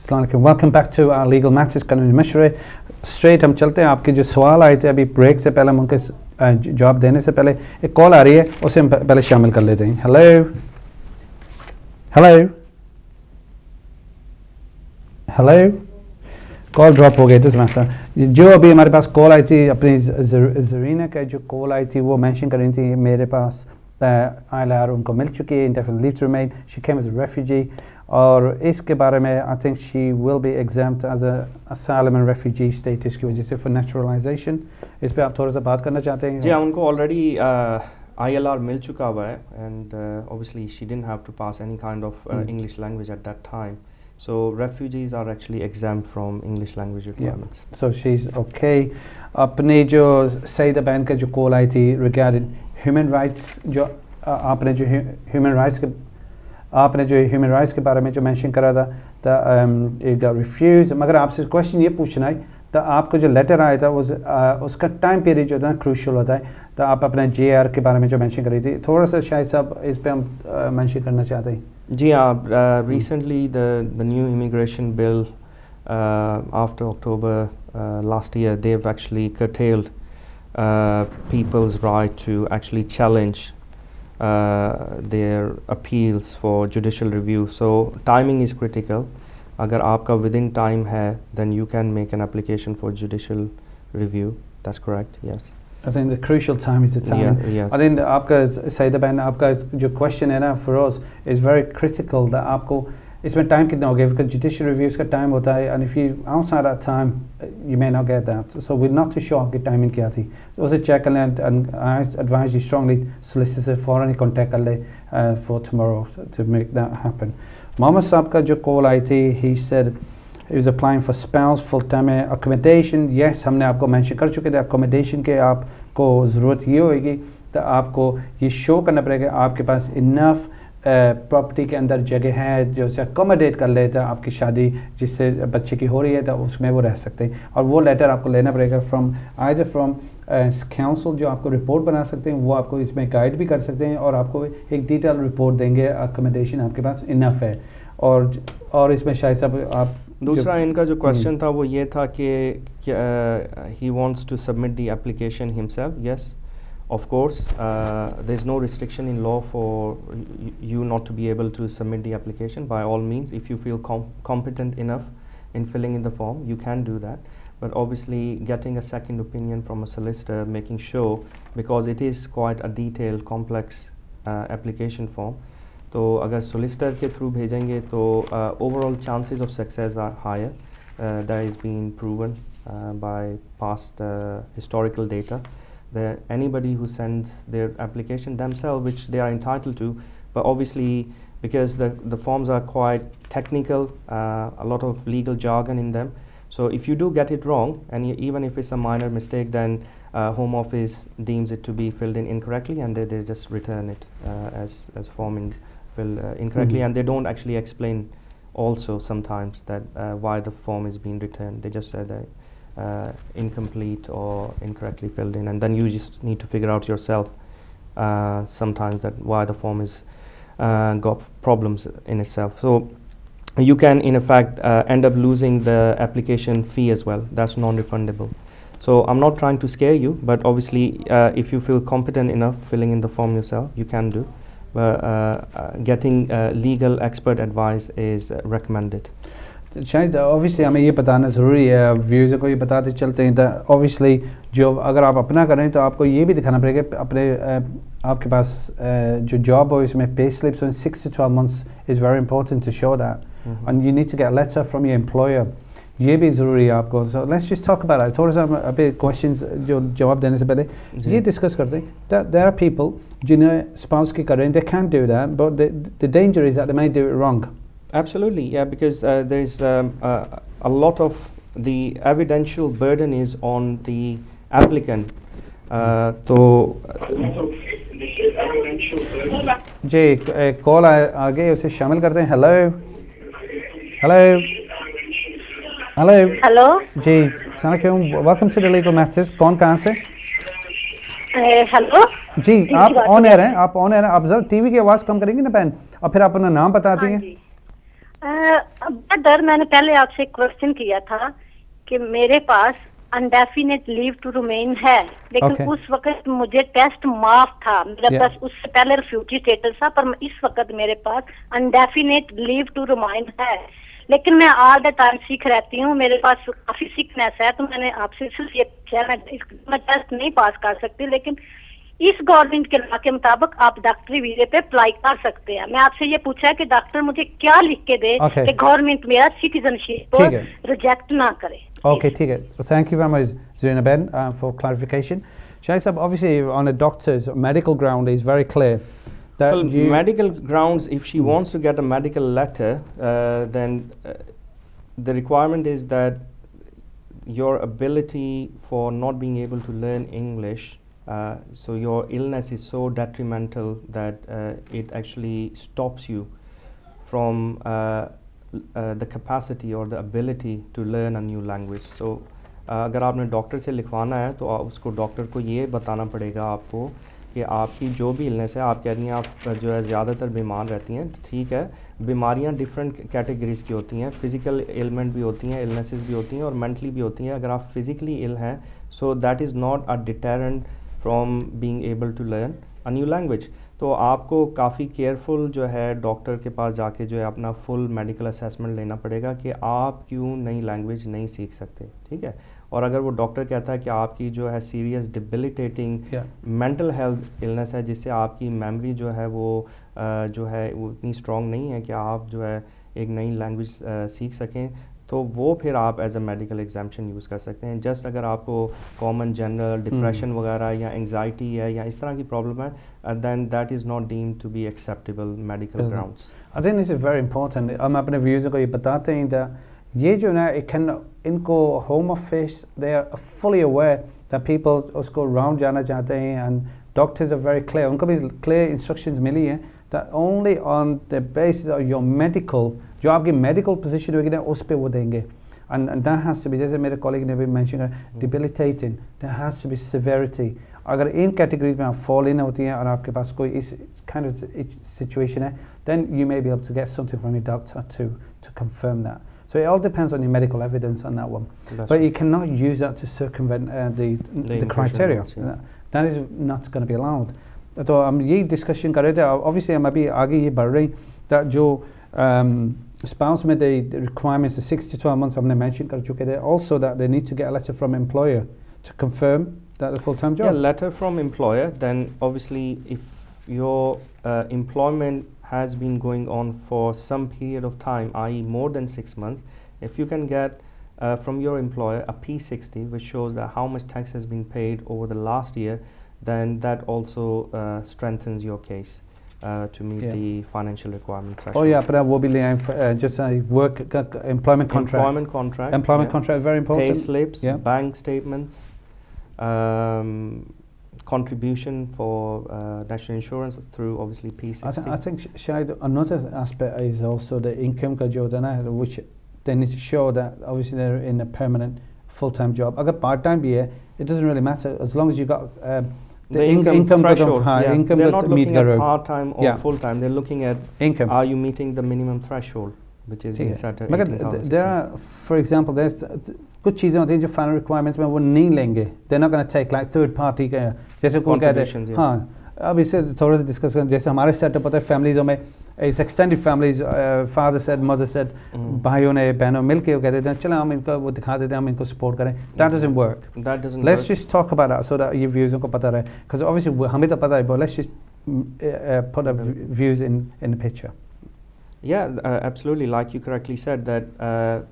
Welcome back to our legal matters कानूनी मशवरे। Straight हम चलते हैं, आपके जो सवाल आए थे अभी ब्रेक से पहले, हम उनके जवाब देने से पहले एक कॉल आ रही है, उसे हम पहले शामिल कर लेते हैं। Hello hello hello, call drop हो गई तो जो अभी हमारे पास कॉल आई थी अपनी जरीना का जो कॉल आई थी वो मेंशन कर रही थी मेरे पास ILR उनको मिल चुकी है, indefinite leave to remain, she came as a refugee, और इसके बारे में I think she will be exempt as a asylum and refugee status की वजह से फॉर नेचुरलाइजेशन। इस पे आप थोड़ा सा बात करना चाहते हैं? जी हाँ, उनको ऑलरेडी ILR मिल चुका हुआ है, and obviously she didn't have to pass any kind of English language at that time. So refugees are actually exempt from English language requirements. Yeah. So she's okay. अपने जो सईदा बहन का जो कॉल आई थी regarding human rights, जो आपने जो human rights के बारे में जो मेंशन करा था, it got refused। मगर आपसे क्वेश्चन ये पूछना है, तो आपको जो लेटर आया था उसका टाइम पीरियड जो था क्रूशियल होता है, तो आप अपना JR के बारे में जो मेंशन कर रही थी, थोड़ा सा शायद साहब इस पे हम मेंशन करना चाहते हैं। जी हाँ, recently the new immigration bill after October last year, they've actually curtailed people's right to actually challenge their appeals for judicial review. So timing is critical. अगर आपका within time है, then you can make an application for judicial review. That's correct. Yes. I think the crucial time is the time. Yeah. I think आपका सईदा बहन आपका जो question है ना for us is very critical, that आपको इसमें time कितना हो गया, because judicial reviews का टाइम होता है, and if you outside that time you may not get that. So we're not too sure आपकी टाइमिंग क्या थी, so उसे check कर लें, and I advise you strongly solicitor फौरन contact कर ले for tomorrow to make that happen. Mohammad साहब का जो कॉल आई थी, he said he was applying for spouse full time accommodation. Yes, हमने आपको मेंशन कर चुके थे accommodation के आपको ज़रूरत ये होगी, तो आपको ये शो करना पड़ेगा आपके पास इनफ प्रॉपर्टी के अंदर जगह है जो से अकोमोडेट कर लेता आपकी शादी जिससे बच्चे की हो रही है, तो उसमें वो रह सकते हैं, और वो लेटर आपको लेना पड़ेगा फ्रॉम काउंसिल जो आपको रिपोर्ट बना सकते हैं, वो आपको इसमें गाइड भी कर सकते हैं, और आपको एक डिटेल रिपोर्ट देंगे अकोमोडेशन आपके पास इनफ है। और इसमें शायद साहब आप दूसरा इनका जो क्वेश्चन था वो ये था कि he wants to submit the application himself. Yes, of course, there is no restriction in law for you not to be able to submit the application. By all means, if you feel competent enough in filling in the form, you can do that. But obviously getting a second opinion from a solicitor, making sure, because it is quite a detailed, complex application form, तो अगर solicitor के through भेजेंगे तो overall chances of success are higher. That is being proven by past historical data. That anybody who sends their application themselves, which they are entitled to, but obviously because the forms are quite technical, a lot of legal jargon in them. So if you do get it wrong, and even if it's a minor mistake, then Home Office deems it to be filled in incorrectly, and they just return it as form filled incorrectly, and they don't actually explain also sometimes that why the form is being returned. They just say that incomplete or incorrectly filled in, and then you just need to figure out yourself sometimes that why the form is got problems in itself. So you can in effect end up losing the application fee as well. That's non-refundable. So I'm not trying to scare you, but obviously if you feel competent enough filling in the form yourself, you can do, but getting legal expert advice is recommended. शायद obviously हमें ये बताना ज़रूरी है, views को ये बताते चलते हैं, तो ऑब्वियसली जो अगर आप अपना करें तो आपको ये भी दिखाना पड़ेगा अपने आपके पास जो जॉब हो इसमें pay slips in 6 to 12 months is very important to show that, and you need to get letter from your employer, ये भी ज़रूरी है आपको. So let's just talk about it. थोड़ा सा अभी क्वेश्चंस जो जवाब देने से पहले ये डिस्कस करते हैं. देयर आर पीपल जिन्हें स्पाउस की करें, they can do that, but the danger is that they might do it wrong. Absolutely, yeah, because there is a lot of the evidential burden is on the applicant. तो जी एक call आ गई, उसे शामिल करते हैं. Hello hello hello hello जी, सलाम, welcome to the legal matters. कौन कहाँ से? हेलो जी, आप ऑन एयर हैं, आप ऑन एयर हैं. आप जरा टीवी की आवाज़ कम करेंगे ना बहन, और फिर आप अपना नाम बताती हैं. ब्रदर, मैंने पहले आपसे क्वेश्चन किया था कि मेरे पास अनडेफिनेट लीव टू रिमेन है, लेकिन Okay. उस वक्त मुझे टेस्ट माफ था, मेरा Yeah. बस उससे पहले रिफ्यूजी स्टेटस था, पर इस वक्त मेरे पास अनडेफिनेट लीव टू रिमेन है, लेकिन मैं ऑल द टाइम सीख रहती हूँ, मेरे पास काफी सिकनेस है, तो मैंने आपसे सिर्फ ये पूछा, मैं टेस्ट नहीं पास कर सकती, लेकिन इस गवर्नमेंट के लॉ के मुताबिक आप डॉक्टरी वीजे पे अप्लाई कर सकते हैं। मैं आपसे ये पूछा है कि डॉक्टर मुझे क्या लिख के दे Okay. कि गवर्नमेंट मेरा सिटीजनशिप ठीक है। रिजेक्ट ना करे। Okay, ठीक है. Thank you very much, Zina Ben, for clarification. Shahid Sahab, obviously on a doctor's medical ground is very clear that Well, you... medical grounds, if she wants to get a medical letter, then the requirement is that your ability for not being able to learn English, so your illness is so detrimental that it actually stops you from the capacity or the ability to learn a new language. So अगर आपने doctor से लिखवाना है तो उसको doctor को ये बताना पड़ेगा आपको कि आपकी जो भी इलनेस है, आप कह रही हैं आप जो है ज़्यादातर बीमार रहती हैं, ठीक है, बीमारियां डिफरेंट कैटेगरीज़ की होती हैं, फ़िज़िकल एलिमेंट भी होती हैं, इलनेसेस भी होती हैं और मेंटली भी होती हैं। अगर आप फिज़िकली इल हैं, so that is not a deterrent from being able to learn a new language. तो आपको काफ़ी केयरफुल जो है डॉक्टर के पास जाके जो है अपना फुल मेडिकल असेसमेंट लेना पड़ेगा कि आप क्यों नई लैंग्वेज नहीं सीख सकते, ठीक है। और अगर वो डॉक्टर कहता है कि आपकी जो है सीरियस डिबिलिटेटिंग मेंटल हेल्थ इलनेस है जिससे आपकी मेमोरी जो है वो जो है वो इतनी स्ट्रॉन्ग नहीं है कि आप जो है एक नई लैंग्वेज सीख सकें, तो वो फिर आप as a medical exemption use कर सकते हैं। जस्ट अगर आपको कॉमन जनरल डिप्रेशन वगैरह या एंग्जाइटी है या इस तरह की प्रॉब्लम है, then that is not deemed to be acceptable medical grounds. I think this is very important. हम अपने व्यूज़ को ये बताते हैं that ये जो ना इनको home office they are fully aware that people उसको राउंड जाना चाहते हैं and doctors are very clear. उनको भी clear instructions मिली हैं that only on the basis of your medical, जो आपकी medical position होगी ना उस पे वो देंगे. And that has to be, जैसे मेरे colleague ने भी mention है, debilitating. There has to be severity. अगर इन कैटेगरीज में आप फॉल इन होती हैं और आपके पास कोई इस kind of situation है, then you may be able to get something from your doctor to confirm that. So it all depends on your medical evidence on that one. But you cannot use that to circumvent the criteria. That is not going to be allowed. तो हम यही discussion कर रहे थे, obviously हम अभी आगे ये बढ़ रही that जो spouse में the requirements of 6 to 12 months हमने mention कर चुके थे, also that they need to get a letter from employer to confirm that the full-time job. Yeah, letter from employer. Then obviously if your employment has been going on for some period of time, i.e. more than 6 months, if you can get from your employer a P60 which shows that how much tax has been paid over the last year, then that also strengthens your case to meet the financial requirement threshold. Oh yeah, but वो भी ले आए, just work employment contract. Employment contract is very important. Pay slips, bank statements, contribution for national insurance through obviously P60. I think Shahid, another aspect is also the income का जो है ना, which they need to show that obviously they're in a permanent full-time job. अगर part-time भी है, it doesn't really matter as long as you got the income threshold. Income they're not looking at करो. part-time or full-time. They're looking at income. Are you meeting the minimum threshold, which is being set at 18,000. There are, for example, there's कुछ चीज़ें होती हैं जो final requirements में वो नहीं लेंगे. They're not going to take like third party का, जैसे कोई कहते हैं, हाँ, अब इससे थोड़ा सा डिस्कस करें, जैसे हमारे सेटअप होता है फैमिलीज़ों में, इस extended families, father said, mother said, भाइयों ने बहनों मिल के वो कहते थे चलो हम इनको वो दिखा देते हैं, हम इनको सपोर्ट करें. That doesn't work. Let's just talk about that so that your views को पता रहे, because obviously हमें तो पता है, but let's just put our views in the picture. Yeah, absolutely. Like you correctly said, that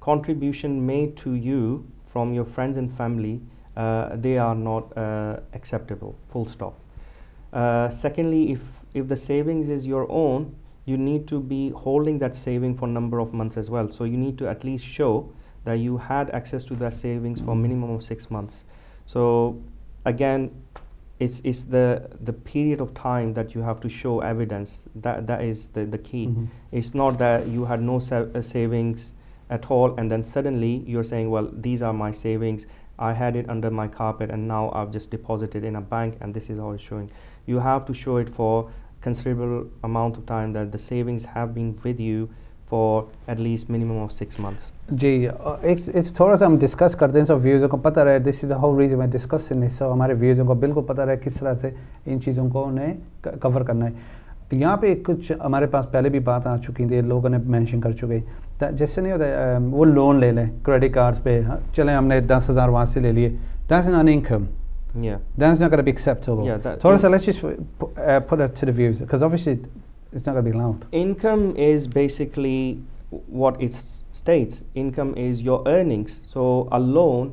contribution made to you from your friends and family, they are not acceptable, full stop. Secondly, if the savings is your own, you need to be holding that saving for a number of months as well. So you need to at least show that you had access to that savings for a minimum of 6 months. So again, it's the period of time that you have to show evidence. That is the key. It's not that you had no savings at all and then suddenly you're saying, well, these are my savings, I had it under my carpet and now I've just deposited in a bank and this is how it's showing. You have to show it for considerable amount of time, that the savings have been with you for at least minimum of 6 months. जी इस थोड़ा सा हम discuss करते हैं सो व्यूज़ों को पता रहे this is the whole reason मैं डिस्कस नहीं सो हमारे व्यूज़ों को बिल्कुल पता रहे किस तरह से इन चीज़ों को उन्हें कवर करना है यहाँ पे कुछ हमारे पास पहले भी बात आ चुकी थी लोगों ने मेंशन कर चुके जैसे नहीं होता वो लोन ले लें क्रेडिट कार्ड्स पे चलें हमने 10,000 वहाँ से ले लिए that's not income Yeah, that's not going to be acceptable. Yeah, थोड़ा सा let's just put it to the views because obviously it's not going to be allowed. income is basically what it states. Income is your earnings. So a loan,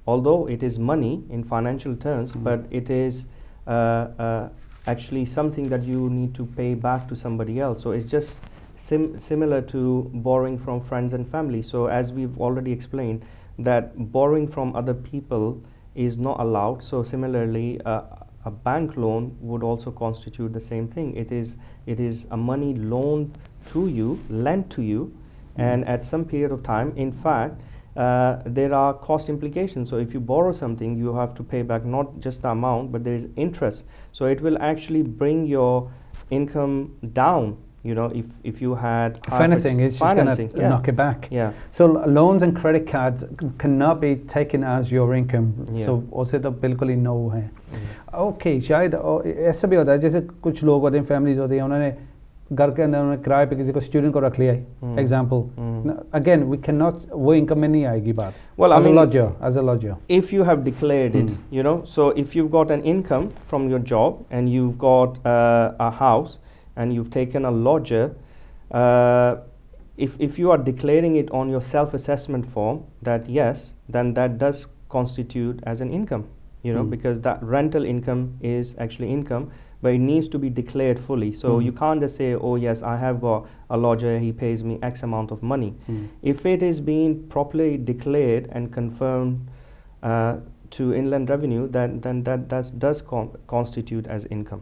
although it is money in financial terms, but it is actually something that you need to pay back to somebody else. So it's just similar to borrowing from friends and family. So as we've already explained that borrowing from other people is not allowed. So similarly a bank loan would also constitute the same thing. It is a money loaned to you, lent to you, and at some period of time, in fact, there are cost implications. So if you borrow something, you have to pay back not just the amount, but there is interest. So it will actually bring your income down. You know, if you had if anything, it's just going to knock it back. Yeah. So loans and credit cards cannot be taken as your income. Yeah. So उसे तो बिल्कुल ही no है. Okay, शायद ऐसा भी होता है जैसे कुछ लोग होते हैं families होती हैं उन्होंने घर के अंदर उन्होंने किराए पे किसी को student को रख लिया है. Example. Again, we cannot वो income में नहीं आएगी बात. Well, as a lodger. If you have declared it, you know, so if you've got an income from your job and you've got a house. And you've taken a lodger, if you are declaring it on your self-assessment form that yes, then that does constitute as an income, you know, because that rental income is actually income, but it needs to be declared fully. So you can't just say, oh yes, I have got a lodger, he pays me X amount of money. If it is being properly declared and confirmed to Inland Revenue, then that does constitute as income.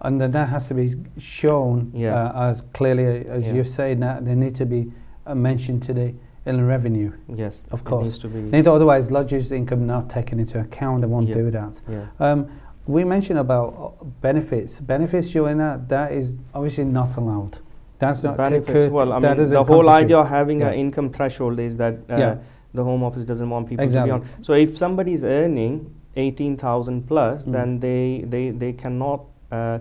And then that has to be shown as clearly as you say. Now they need to be mentioned to the Inland Revenue. Yes, of course. It needs to be otherwise, lodgers' income not taken into account. They won't do that. Yeah. We mentioned about benefits. Benefits showing that is obviously not allowed. That's not benefits. Well, I mean, the whole idea of having an income threshold is that the Home Office doesn't want people to be on. So if somebody is earning 18,000 plus, then they cannot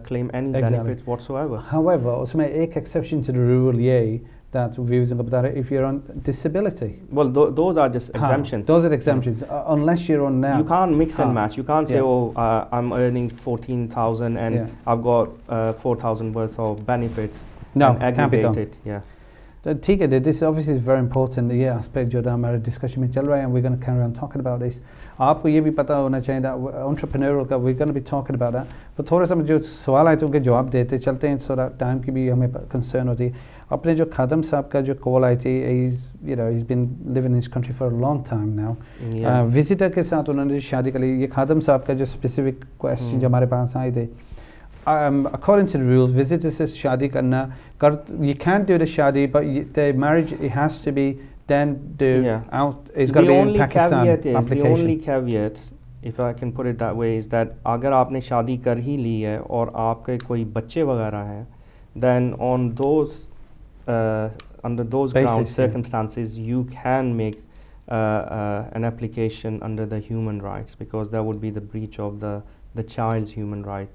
claim any benefits whatsoever. However, उसमें एक exception to the rule ये that views and बता रहे if you're on disability. Well, those are just exemptions. Those are exemptions unless you're on that. You can't mix and match. You can't say, oh, I'm earning 14,000 and I've got 4,000 worth of benefits. No, and can't be done. It. Yeah. ठीक है, this obviously is very important. ये aspect जो हमारे discussion में चल रहा है, and we're going to carry on talking about this. आपको ये भी पता होना चाहिए that entrepreneurial का we're going to be talking about that. but थोड़ा सा जो सवाल आए थे उनके जवाब देते चलते हैं, so that time की भी हमें concern होती है. अपने जो खादम साहब का जो call आई थी, he's been living in this country for a long time now. Visitor के साथ उन्होंने शादी कर ली. ये खादम साहब का जो specific question जो हमारे पास आए थे. According to the rules, visitors says shadi karna, you can't do the shadi, but the marriage it has to be then out. It's got to be in Pakistan application. The only caveat, if I can put it that way, is that अगर आपने शादी कर ही ली है और आपके कोई बच्चे वगैरह हैं, then on those under those ground circumstances, you can make an application under the human rights, because that would be the breach of the child's human right.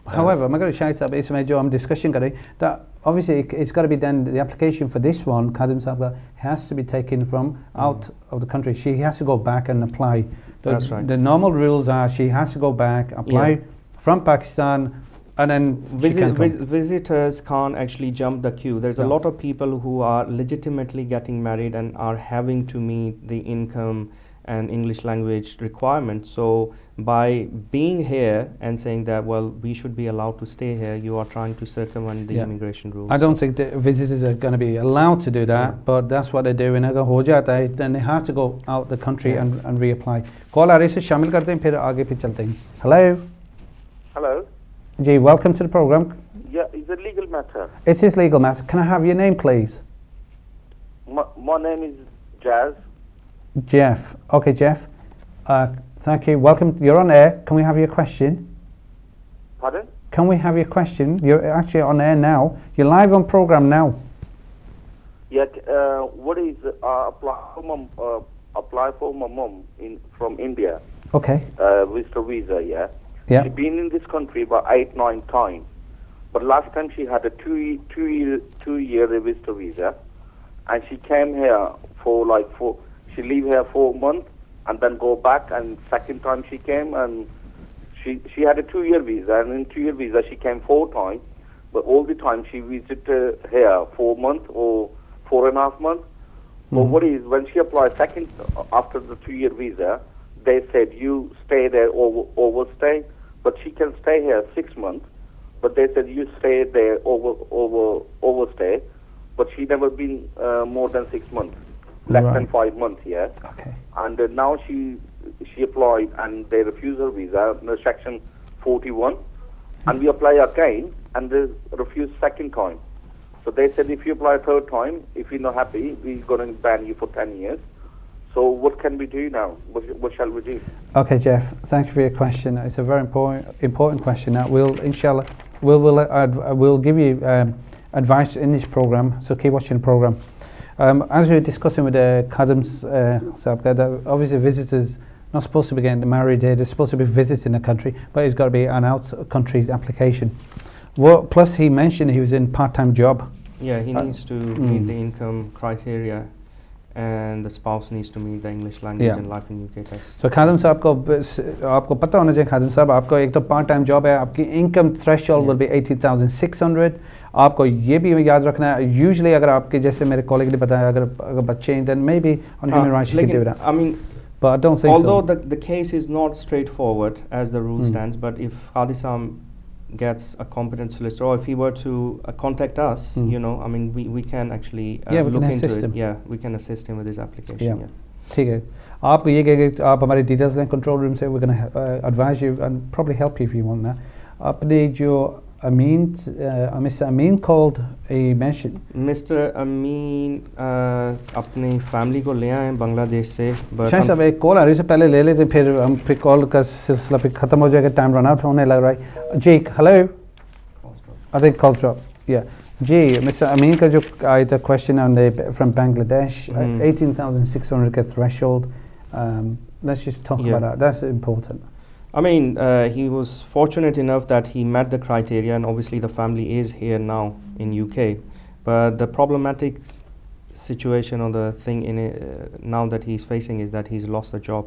However, मगर शायद साहब इसमें जो हम discussion करें, that obviously it's got to be done. The application for this one, Khadim Sahab, has to be taken from out of the country. She has to go back and apply. That's right. The normal rules are she has to go back, apply from Pakistan, and then visitors can't actually jump the queue. There's a lot of people who are legitimately getting married and are having to meet the income and English language requirements. So by being here and saying that, well, we should be allowed to stay here, you are trying to circumvent the immigration rules. I don't think the visitors are going to be allowed to do that, but that's what they do. And अगर हो जाता है, then they have to go out the country and reapply. Call आ रही से शामिल करते हैं, फिर आगे फिर चलते हैं. Hello. Hello. Ji, welcome to the program. Yeah, it's a legal matter. It is legal matter. Can I have your name, please? My name is Jazz. Jeff. Okay, Jeff. Thank you. Welcome. You're on air. Can we have your question? Pardon? Can we have your question? You're actually on air now. You're live on program now. Yeah, what is apply for my mom from India? Okay. Visitor visa, yeah. Yeah. She's been in this country about 8-9 times, but last time she had a two-year visitor visa, and she came here she leave here for a month and then go back, and second time she came and she had a 2-year visa, and in 2-year visa she came 4 times, but all the time she visited here 4 months or 4.5 months. But what is, when she applied second after the 2-year visa, they said you stay there overstay, but she can stay here 6 months. But they said you stay there overstay, but she never been more than 6 months, less than 5 months here. Okay. And now she applied and they refuse her visa, section 41, and we apply again and they refuse second time. So they said if you apply third time, if you're not happy, we're going to ban you for 10 years. So what can we do now? What shall we do? Okay, Jeff, thank you for your question. It's a very important question. Now, inshallah, we'll give you advice in this program, so keep watching the program. As we were discussing with Kadam's Sabka, obviously visitors not supposed to be getting married here, they're supposed to be visiting the country, but it's got to be an out-country application. Plus he mentioned he was in part-time job. Yeah, he needs to meet the income criteria, and the spouse needs to meet the English language and life in UK test. So Khadam साहब को आपको पता होना चाहिए Khadam साहब आपको एक तो पार्ट टाइम जॉब है, आपकी इनकम थ्रेशोल्ड will be 80,600. आपको ये भी याद रखना है, usually अगर आपके जैसे मेरे कॉलेग ने बताया अगर बच्चे हैं, then maybe on human rights you can do that. I mean, but I don't think although so. the case is not straightforward as the rule stands, but if Khadisam gets a competent solicitor, or if he were to contact us, you know, I mean, we can actually look into it. Yeah, we can assist him with his application. Yeah. ठीक है, आपको ये कहेंगे आप हमारे details लें control room से, we're going to advise you and probably help you if you want that. अपने जो Mr. Amin called, he mentioned. Mr. Amin अपनी फैमिली को ले आए हैं बांग्लादेश से. शायद सब एक कॉल आ रही है, पहले ले लेते फिर हम फिर कॉल का सिलसिला फिर खत्म हो जाएगा, टाइम रन आउट होने लग रहा है. जी, hello. I think call drop. Yeah. जी, Mr. Amin का जो आया था question on from Bangladesh, 18,600 get threshold. Let's just talk about that. That's important. I mean, he was fortunate enough that he met the criteria, and obviously the family is here now in UK. But the problematic situation or the thing in it, now that he's facing is that he's lost a job.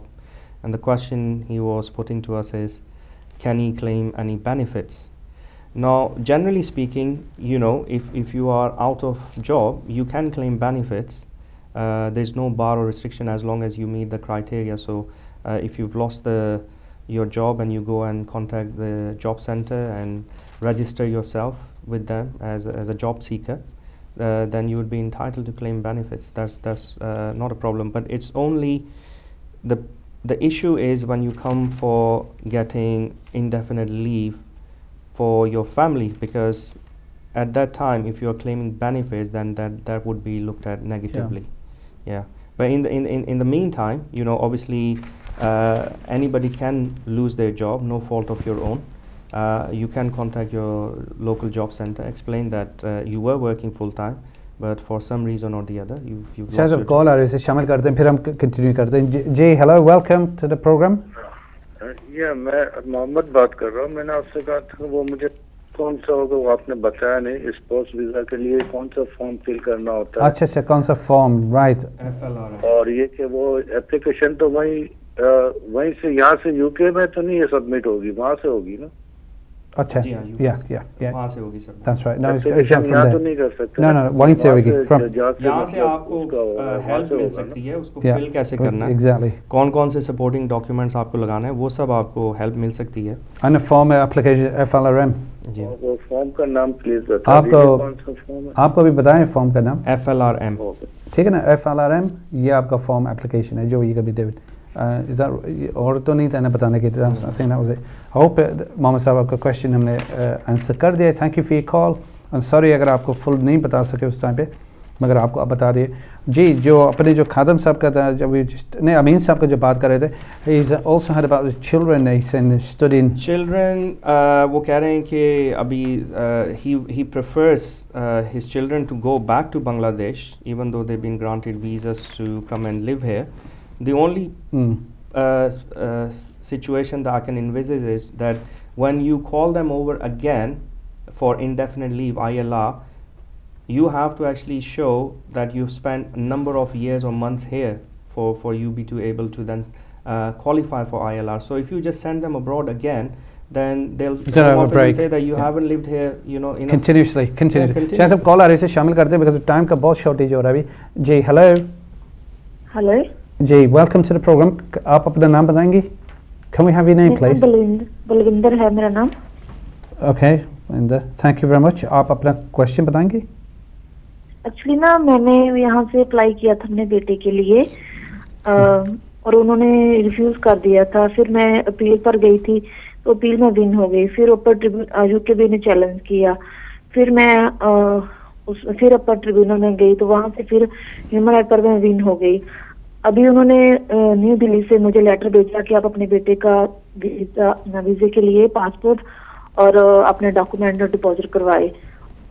And the question he was putting to us is, can he claim any benefits? Now, generally speaking, you know, if you are out of job, you can claim benefits. There's no bar or restriction as long as you meet the criteria. So if you've lost your job and you go and contact the job center and register yourself with them as a job seeker, then you would be entitled to claim benefits. That's not a problem. But it's only the issue is when you come for getting indefinite leave for your family, because at that time if you are claiming benefits, then that would be looked at negatively. Yeah. But in the meantime, you know, obviously anybody can lose their job, no fault of your own. You can contact your local job center, explain that you were working full time, but for some reason or the other you've lost your call आ रहे से शामिल करते हैं, फिर हम continue करते हैं. जी, hello, welcome to the program. मैं मोहम्मद बात कर रहा हूँ. मैंने आपसे कहा था वो मुझे कौन सा होगा, वो आपने बताया नहीं. स्पोर्ट्स वीजा के लिए कौन सा फॉर्म फिल करना होता है? अच्छा, कौन सा फॉर्म, राइट. और ये कि वो एप्लीकेशन तो वहीं से यहाँ से यूके में तो नहीं ये सबमिट होगी, वहाँ से होगी ना? अच्छा, yeah. वहाँ से होगी sir. That's right. No, it's from there. तो नहीं कर सकते. No, वहीं से होगी. यहाँ से आपको हेल्प मिल सकती है, उसको फिल कैसे करना है, exactly. कौन से सपोर्टिंग डॉक्यूमेंट्स आपको लगाना है, वो सब आपको हेल्प मिल सकती है. And form application FLRM. जी. वो फॉर्म का नाम प्लीज बता दीजिए, कौन सा फॉर्म है? आपको भी बताएं फॉर्म का नाम. FLRM. ठीक है ना, FLRM ये आपका फॉर्म एप्लीकेशन है जो ये कभी डेविड और तो नहीं था बताने की. I think that was it. I hope Mohammad साहब आपका क्वेश्चन हमने आंसर कर दिया. Thank you for your call. And sorry अगर आपको फुल नहीं बता सके उस टाइम पे. मगर आपको अब बता दिए जी। जो अपने जो खादम साहब का था, जब नहीं अमीन साहब का जो बात कर रहे थे, he also had about the children studying children, वो कह रहे हैं कि अभी he prefers his children to go back to Bangladesh even though they've been granted visas to come and live here. The only situation that I can envisage is that when you call them over again for indefinite leave ILR, you have to actually show that you've spent a number of years or months here for you to able to then qualify for ILR. So if you just send them abroad again, then they'll say that you haven't lived here, you know, continuously. शायद सब call आ रही है, शामिल करते हैं because time का बहुत shortage हो रहा है अभी जी। हेलो जी, वेलकम टू द प्रोग्राम। आप अपना नाम बताएंगी? Can we have your name please? Balwinder है मेरा नाम। Okay, thank you very much. आप अपना क्वेश्चन बताएंगी? एक्चुअली ना मैंने यहाँ से अप्लाई किया था अपने बेटे के लिए और उन्होंने रिफ्यूज कर दिया था। फिर मैं अपील पर गई थी तो अपील में विन हो गई। फिर ऊपर यूकेबी ने चैलेंज किया। फिर मैं फिर अपर ट्रिब्यूनल में गई तो वहाँ से फिर ह्यूमन राइट पर मैं विन हो गई। अभी उन्होंने न्यू दिल्ली से मुझे लेटर भेजा कि आप अपने बेटे का वीजे के लिए पासपोर्ट और अपने डॉक्यूमेंट डिपॉजिट करवाए।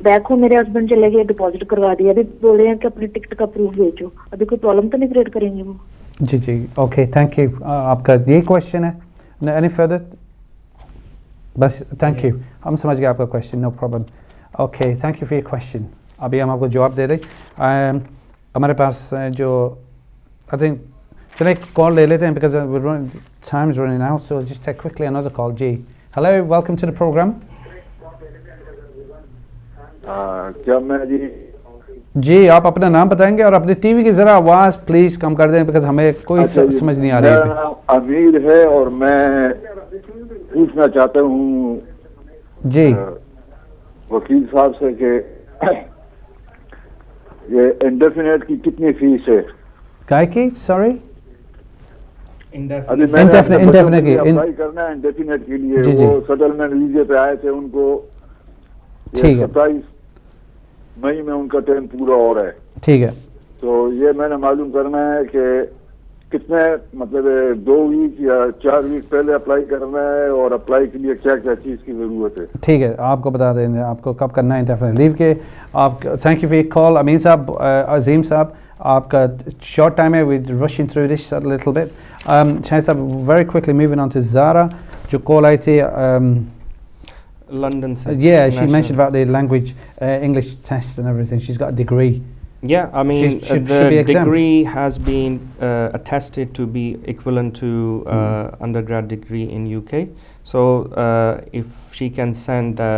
बैक हो मेरे हस्बैंड चले गए, डिपॉजिट करवा दिया। अभी बोल रहे हैं कि अपनी टिकट का प्रूफ भेजो। अभी कोई प्रॉब्लम तो नहीं क्रिएट करेंगे वो? जी जी, ओके, थैंक यू। आपका ये क्वेश्चन है? Any further? बस, थैंक यू, हम समझ गए आपका question, no problem. Okay, thank you for your question. अभी हम आपको जवाब दे रहे। हमारे पास जो आई थिंक चलिए कॉल ले लेते हैं because time is running out, so just take quickly another call. जी hello, welcome to the programme. क्या मैं जी आप अपना नाम बताएंगे और अपनी टीवी की जरा आवाज प्लीज कम कर दें बिकॉज हमें कोई समझ नहीं आ रही है। मेरा नाम अमीर है और मैं पूछना चाहता हूँ जी वकील साहब से कि ये इंडेफिनेट की कितनी फीस है? काय की? सॉरी, अभी मैंने अप्लाई करना है इंडेफिनेट के लिए। जी, वो सेटलमेंट वीजे पे आए थे, उनको ठीक है 27 मई में उनका टाइम पूरा हो रहा है। ठीक है, तो ये मैंने मालूम करना है कि कितने मतलब 2 वीक या 4 वीक पहले अप्लाई करना है और अप्लाई के लिए क्या क्या चीज़ की ज़रूरत है। ठीक है, आपको बता देंगे आपको कब करना है इंडेफिनेट लीव के। आप thank you for your call Amin साहब। अजीम साहब आपका शॉर्ट टाइम है, we rushing through this a little bit. Shahid साहब very quickly moving on to Zara जो कॉल आई थी London. Yeah, she mentioned about the language English test and everything. She's got a degree. Yeah, I mean the degree has been attested to be equivalent to undergrad degree in UK. So if she can send the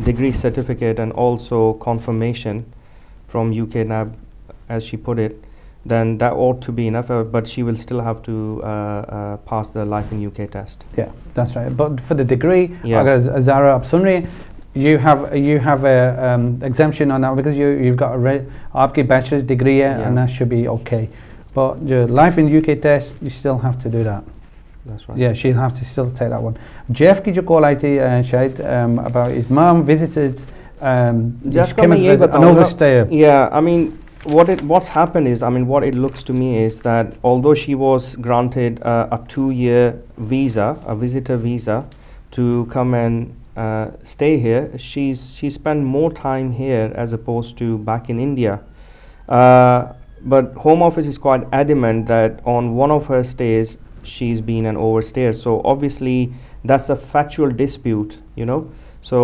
degree certificate and also confirmation from UK NAB, as she put it, then that ought to be enough. But she will still have to pass the Life in UK test. Yeah, that's right. But for the degree, Zara Absunri, you have a exemption on that because you've got आपकी bachelor's degree and that should be okay. But the Life in UK test, you still have to do that. That's right. Yeah, she'll have to still take that one. Jeff की जो call आई थी शायद about his mom visited. Jeff का मैं यही बताऊँगा. Yeah, I mean. What's happened is, I mean, what it looks to me is that although she was granted a 2-year visa, a visitor visa, to come and stay here, she spent more time here as opposed to back in India. But Home Office is quite adamant that on one of her stays she's been an overstayer. So obviously that's a factual dispute, you know. So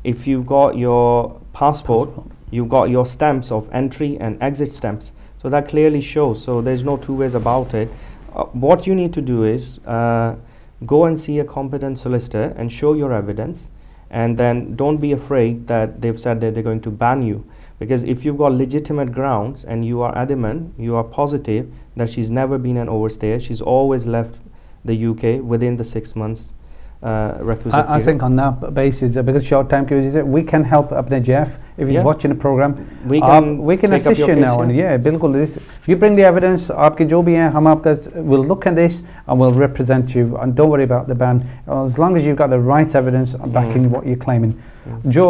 if you've got your passport. You've got your stamps of entry and exit stamps, so that clearly shows. So there's no two ways about it. What you need to do is go and see a competent solicitor and show your evidence, and then don't be afraid that they've said that they're going to ban you, because if you've got legitimate grounds and you are adamant, you are positive that she's never been an overstayer, she's always left the UK within the 6 months requisite I think on that basis, because short time we can help Abne Jeff if he's watching the program. We can assist you now. And बिल्कुल, you bring the evidence. आपके जो भी हैं, हम आपका we'll look at this and we'll represent you. And don't worry about the ban. As long as you've got the right evidence backing what you're claiming. जो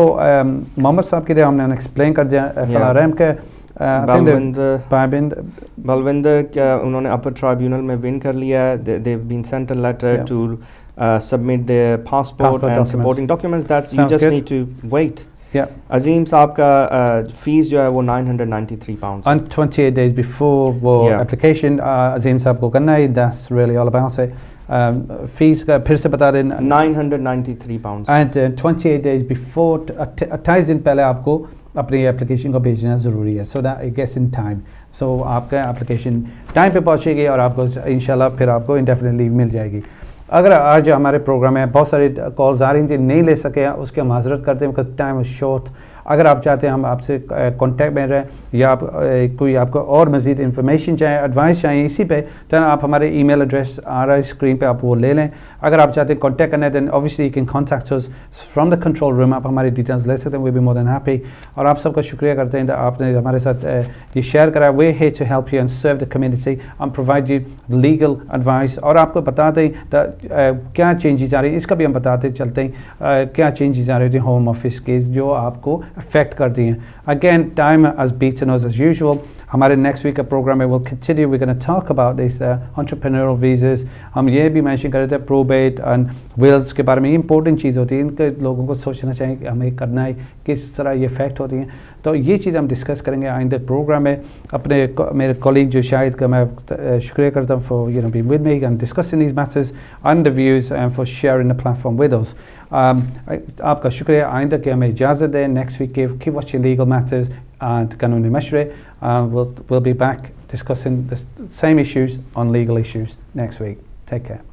मोहम्मद साहब के लिए हमने explain कर दिया FLRM के बलविंदर क्या उन्होंने अपर ट्राइब्यूनल में विन कर लिया है. They've been sent a letter to submit their passport and supporting documents. That you just need to wait. Azim साहब का फीस जो है वो £993. And 28 days before वो application Azim साहब को करना है. That's really all about it. Fees का फिर से बता दें. £993. And 28 days before 28 दिन पहले आपको अपनी एप्लीकेशन को भेजना ज़रूरी है. So that it gets in time. So आपका एप्लीकेशन टाइम पे पहुँचेगी और आपको इंशाल्लाह फिर आपको इंडेफिनिट लीव मिल जाएगी. अगर आज हमारे प्रोग्राम में बहुत सारी कॉल्स आ रही थी, नहीं ले सके, उसके माजरत करते हैं बिकॉज टाइम इज़ शॉर्ट. अगर आप चाहते हैं हम आपसे कांटेक्ट में रहें या आप कोई आपको और मज़ीद इंफॉर्मेशन चाहिए, एडवाइस चाहिए इसी पे, तो आप हमारे ईमेल एड्रेस आ रहा है स्क्रीन पे, आप वो ले लें. अगर आप चाहते हैं कांटेक्ट करना है then obviously you can contact us from the control room. आप हमारी डिटेल्स ले सकते हैं. We be more than happy. और आप सबका शुक्रिया करते हैं आपने हमारे साथ ये शेयर करा. We here to help you and serve the community and provide you legal advice. और आपको बताते हैं क्या चेंजेस आ रही है, इसका भी हम बताते चलते हैं क्या चेंजेस आ रहे हैं होम ऑफिस के जो आपको अफेक्ट करती हैं. Again time has beaten us as usual. हमारे नेक्स्ट वीक का प्रोग्राम में we'll continue. We're going to talk about this entrepreneurial visas. हम ये भी मेंशन कर रहे थे प्रोबेट एंड विल्स के बारे में. ये इंपॉर्टेंट चीज़ होती है, इनके लोगों को सोचना चाहिए कि हमें करना है, किस तरह ये इफेक्ट होती हैं. तो ये चीज़ हम डिस्कस करेंगे आइंदे प्रोग्राम में. अपने मेरे कॉलीग जो शाहिद का मैं शुक्रिया करता हूँ for you know being with me and discussing these matters and the views and for sharing the platform with us. आपका शुक्रिया. आइंदा कि हमें इजाज़त दें. Next week keep watching legal matters and कानूनी मशवरे. We'll be back discussing the same issues on legal issues next week. Take care.